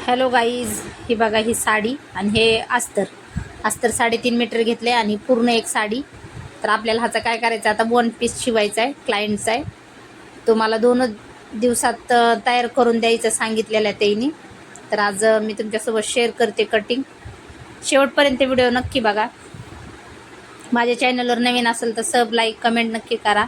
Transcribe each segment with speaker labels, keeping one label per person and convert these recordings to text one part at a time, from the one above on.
Speaker 1: Hello guys, ही बघा ही साडी आणि हे अस्तर 3.5 मीटर घेतले आणि पूर्ण एक साडी. तर आपल्याला ह्याचा काय करायचं, आता 1 पीस शिवायचा आहे, क्लायंटचा आहे. तो मला 2 दिवसात तयार करून द्यायचं सांगितलेलं आहे त्यांनी. तर आज मी तुमच्यासोबत शेअर करते कटिंग. शेवटपर्यंत व्हिडिओ नक्की बघा. माझ्या चॅनलवर नवीन असेल तर सब लाईक कमेंट नक्की करा.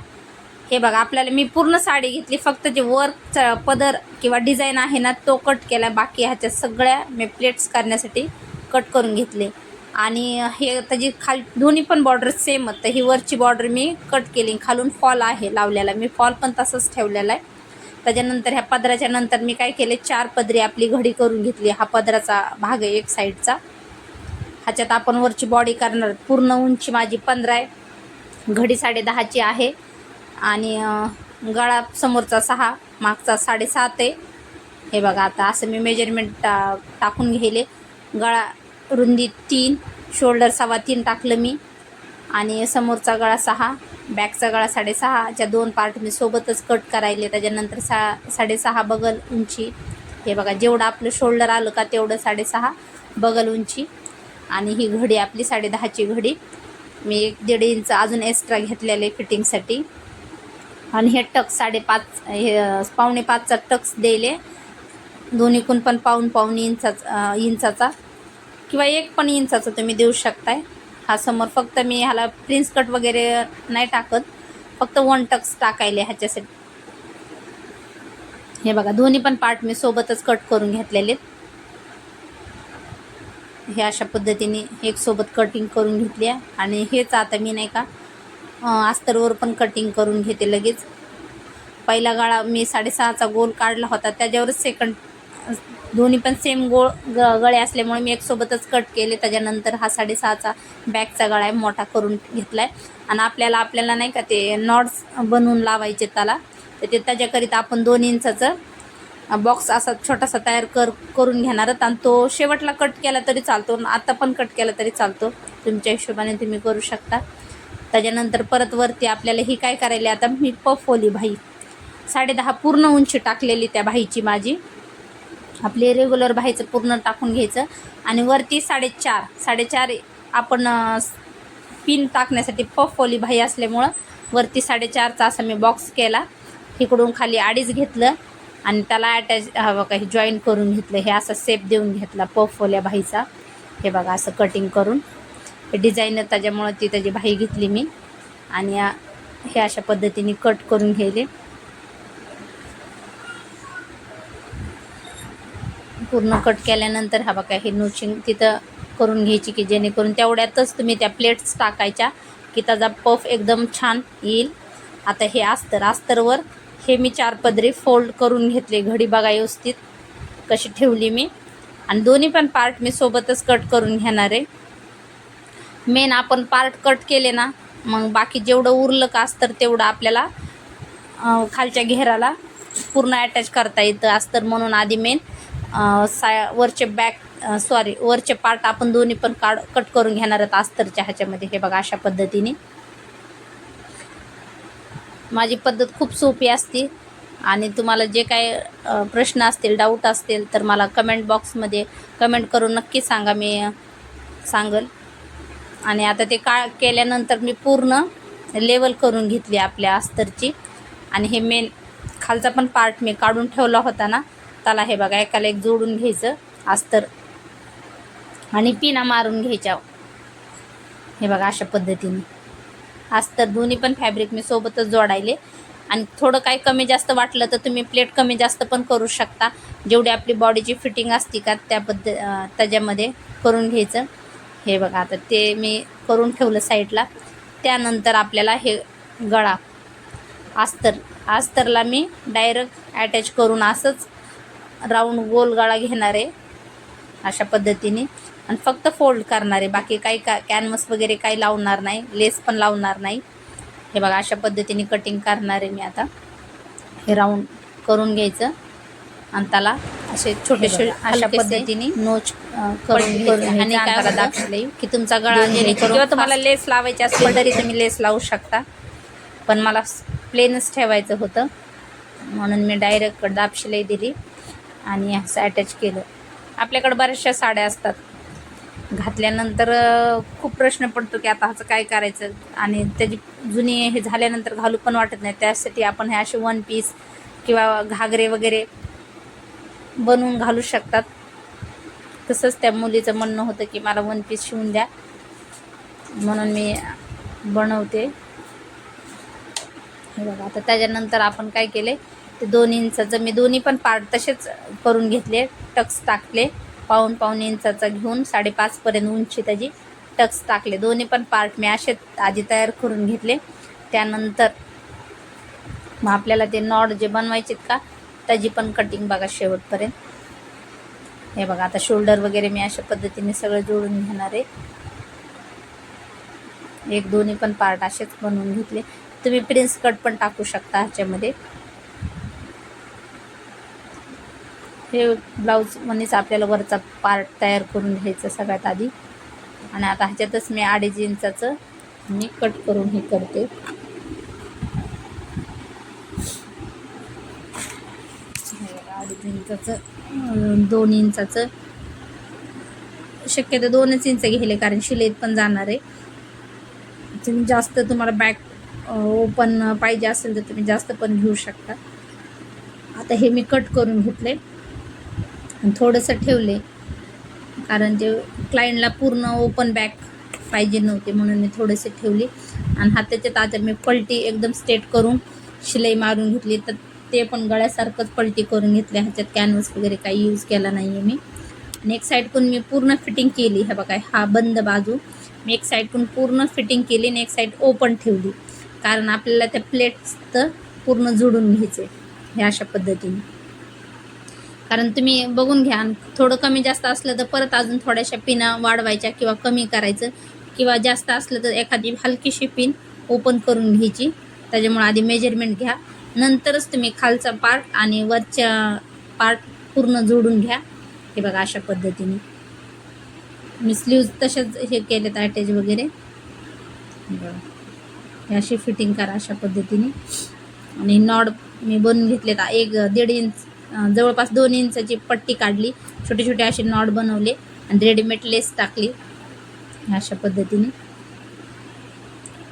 Speaker 1: हे बघा, आपल्याला मी पूर्ण साडी घेतली, फक्त जे वर्कचा पदर किंवा डिझाईन आहे ना तो कट केला. बाकी ह्याच्या सगळ्या मी प्लेट्स करण्यासाठी कट करून घेतले. आणि हे त्याची दोन्ही पण बॉर्डर सेम. तर ही वरची बॉर्डर मी कट केली, खालून फॉल आहे लावलेला, मी फॉल पण तसंच ठेवलेला आहे. त्याच्यानंतर ह्या पदराच्या नंतर मी काय केले, 4 पदरी आपली घडी करून घेतली. हा पदराचा भाग आहे एक साईडचा. ह्याच्यात आपण वरची बॉडी करणार. पूर्ण उंची माझी 15 आहे, घडी 10.5ची आहे आणि गळा समोरचा 6, मागचा 7.5 आहे. हे बघा, आता असं मी मेजरमेंट टाकून घेले. गळा रुंदी 3, शोल्डर 3.25 टाकलं मी. आणि समोरचा गळा 6, बॅकचा गळा 6.5. च्या 2 पार्ट मी सोबतच कट करायले. त्याच्यानंतर 6.5 बगल उंची. हे बघा, जेवढं आपलं शोल्डर आलं का तेवढं 6.5 बगल उंची. आणि ही घडी आपली 10.5ची घडी मी 1.5 इंच अजून एक्स्ट्रा घेतलेले फिटिंगसाठी. आणि हे टक्स 5.5, हे 4.25चा टक्स द्यायले. दोन्हीकून पण पाऊण इंचाचा किंवा 1 पण इंचाचा तुम्ही देऊ शकताय. हा समोर फक्त मी ह्याला प्रिन्स कट वगैरे नाही टाकत, फक्त 1 टक्स टाकायले ह्याच्यासाठी. हे बघा, दोन्ही पण पार्ट मी सोबतच कट करून घेतलेले. हे अशा पद्धतीने एक सोबत कटिंग करून घेतली आहे. आणि हेच आता मी नाही का अस्तरवर पण कटिंग करून घेते लगेच. पहिला गळा मी 6.5चा गोल काढला होता, त्याच्यावरच सेकंड दोन्ही पण सेम गळे असल्यामुळे मी एक सोबतच कट केले. त्याच्यानंतर हा 6.5चा बॅकचा गळा आहे, मोठा करून घेतला आहे. आणि आपल्याला नाही का ते नॉट्स बनवून लावायचे त्याला. तर ते त्याच्याकरिता आपण 2 इंचाचं बॉक्स असा छोटासा तयार करून घेणार. आणि तो शेवटला कट केला तरी चालतो, आता पण कट केला तरी चालतो, तुमच्या हिशोबाने तुम्ही करू शकता. त्याच्यानंतर परत वरती आपल्याला ही काय करायला, आता मी पफवली बाही 10.5 पूर्ण उंची टाकलेली त्या बाहीची माझी. आपली रेग्युलर बाहीचं पूर्ण टाकून घ्यायचं. आणि वरती 4.5 आपण पिन टाकण्यासाठी पफवली बाही असल्यामुळं वरती 4.5चा असा मी बॉक्स केला. इकडून खाली 2.5 घेतलं आणि त्याला अटॅच बघा हे जॉईन करून घेतलं. हे असा शेप देऊन घेतला पफवल्या बाहीचा. हे बघा, असं कटिंग करून हे डिझाईनर त्याच्यामुळं ती त्याची बाही घेतली मी. आणि हे अशा पद्धतीने कट करून घ्यायले. पूर्ण कट केल्यानंतर हा बघा हे नोचिंग तिथं करून घ्यायची, की जेणेकरून तेवढ्यातच तुम्ही त्या प्लेट्स टाकायच्या की त्याचा पफ एकदम छान येईल. आता हे अस्तरवर हे मी 4 पदरी फोल्ड करून घेतले. घडी बघा व्यवस्थित कशी ठेवली मी. आणि दोन्ही पण पार्ट मी सोबतच कट करून घेणार आहे. मेन आपण पार्ट कट केले ना, मग बाकी जेवढं उरलं का अस्तर तेवढं आपल्याला खालच्या घेराला पूर्ण अटॅच करता येतं अस्तर. म्हणून आधी मेन वरचे पार्ट आपण दोन्ही पण कट करून घेणार आहेत अस्तरच्या ह्याच्यामध्ये. हे बघा, अशा पद्धतीने माझी पद्धत खूप सोपी असते. आणि तुम्हाला जे काय प्रश्न असतील, डाऊट असतील तर मला कमेंट बॉक्समध्ये कमेंट करून नक्की सांगा, मी सांगल. आणि आता ते केल्यानंतर मी पूर्ण लेवल करून घेतली आपल्या अस्तरची. आणि हे मेन खालचा पण पार्ट मी काढून ठेवला होता ना, त्याला हे बघा एकाला एक जोडून घ्यायचं अस्तर आणि पिना मारून घ्यायच्या. हे बघा, अशा पद्धतीने अस्तर दोन्ही पण फॅब्रिक मी सोबतच जोडायले. आणि थोडं काही कमी जास्त वाटलं तर तुम्ही प्लेट कमी जास्त पण करू शकता. जेवढी आपली बॉडीची फिटिंग असते का त्याच्यामध्ये करून घ्यायचं. हे बघा, आता ते मी करून ठेवलं साईडला. त्यानंतर आपल्याला हे गळा अस्तरला मी डायरेक्ट अटॅच करून असंच राऊंड गोल गळा घेणार आहे अशा पद्धतीने. आणि फक्त फोल्ड करणार आहे, बाकी काही कॅनव्हस वगैरे काही लावणार नाही, लेस पण लावणार नाही. हे बघा, अशा पद्धतीने कटिंग करणार आहे मी. आता हे राऊंड करून घ्यायचं आणि त्याला असे छोटेसे अशा पद्धतीने नोच करून आणि काय दाखवले की तुमचा गळा जेणेकरून किंवा तुम्हाला लेस लावायची असेल तरी तुम्ही लेस लावू शकता. पण मला प्लेनच ठेवायचं होतं म्हणून मी डायरेक्ट दाब शिलाई दिली आणि असं अटॅच केलं. आपल्याकडे बऱ्याचशा साड्या असतात, घातल्यानंतर खूप प्रश्न पडतो की आता ह्याचं काय करायचं, आणि त्याची जुनी हे झाल्यानंतर घालू पण वाटत नाही. त्यासाठी आपण हे असे वन पीस किंवा घागरे वगैरे बनवून घालू शकतात. तसंच त्या मुलीचं म्हणणं होतं की मला वन पीस शिवून द्या, म्हणून मी बनवते. हे बघा, आता त्याच्यानंतर आपण काय केले, ते 2 इंचाचं मी दोन्ही पण पार्ट तसेच करून घेतले. टक्स टाकले, पाऊण इंचाचा घेऊन 5.5 पर्यंत उंची त्याची टक्स टाकले. दोन्ही पण पार्ट मी असे आधी तयार करून घेतले. त्यानंतर मग आपल्याला ते नॉट जे बनवायचे का त्याची पण कटिंग बघा शेवटपर्यंत. हे बघा, आता शोल्डर वगैरे मी अशा पद्धतीने सगळं जोडून घेणार आहे. एक दोन्ही पण पार्ट असेच बनवून घेतले. तुम्ही प्रिन्स कट पण टाकू शकता ह्याच्यामध्ये. हे ब्लाऊज म्हणजेच आपल्याला वरचा पार्ट तयार करून घ्यायचं सगळ्यात आधी, आणि आता ह्याच्यातच मी 2.5 इंचाचं मी कट करून हे करते. 2.5 इंचाचं 2 इंचाचं शक्यतो 2च इंच घेले, कारण शिलाईत पण जाणार आहे. तुम्ही जास्त तुम्हाला बॅक ओपन पाहिजे असेल तर तुम्ही जास्त पण घेऊ शकता. आता हे मी कट करून घेतले आणि थोडंसं ठेवले, कारण ते क्लायंटला पूर्ण ओपन बॅक पाहिजे नव्हते, म्हणून मी थोडेसे ठेवले. आणि हाताच्या आता मी पलटी एकदम स्ट्रेट करून शिलाई मारून घेतली, तर ते पण गळ्यासारखंच पलटी करून घेतले. ह्याच्यात कॅनव्हास वगैरे काही यूज केला नाही आहे मी. आणि एक साईडकडून मी पूर्ण फिटिंग केली. हे बघा, हा बंद बाजू मी एक साईडकडून पूर्ण फिटिंग केली आणि एक साईड ओपन ठेवली, कारण आपल्याला त्या प्लेट्स तर पूर्ण जोडून घ्यायचे हे अशा पद्धतीने. कारण तुम्ही बघून घ्या, थोडं कमी जास्त असलं तर परत अजून थोड्याशा पिना वाढवायच्या किंवा कमी करायचं, किंवा जास्त असलं तर एखादी हलकीशी पिन ओपन करून घ्यायची. त्याच्यामुळे आधी मेजरमेंट घ्या, नंतरच तुम्ही खालचा पार्ट आणि वरच्या पार्ट पूर्ण जोडून घ्या. हे बघा, अशा पद्धतीने मी स्लीव्ज तसेच हे केलेत अटॅच वगैरे. हे अशी फिटिंग करा अशा पद्धतीने. आणि नॉड मी बनवून घेतलेत. 1.5 इंच जवळपास 2 इंचाची पट्टी काढली, छोटे छोटे असे नॉड बनवले आणि रेडीमेड लेस टाकली अशा पद्धतीने.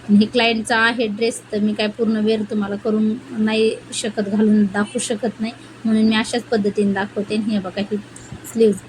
Speaker 1: हे क्लायंटचा आहे ड्रेस, तर मी काय पूर्ण वेअर तुम्हाला करून नाही शकत, घालून दाखवू शकत नाही, म्हणून मी अशाच पद्धतीने दाखवते. हे बघा, ही स्लीव्ज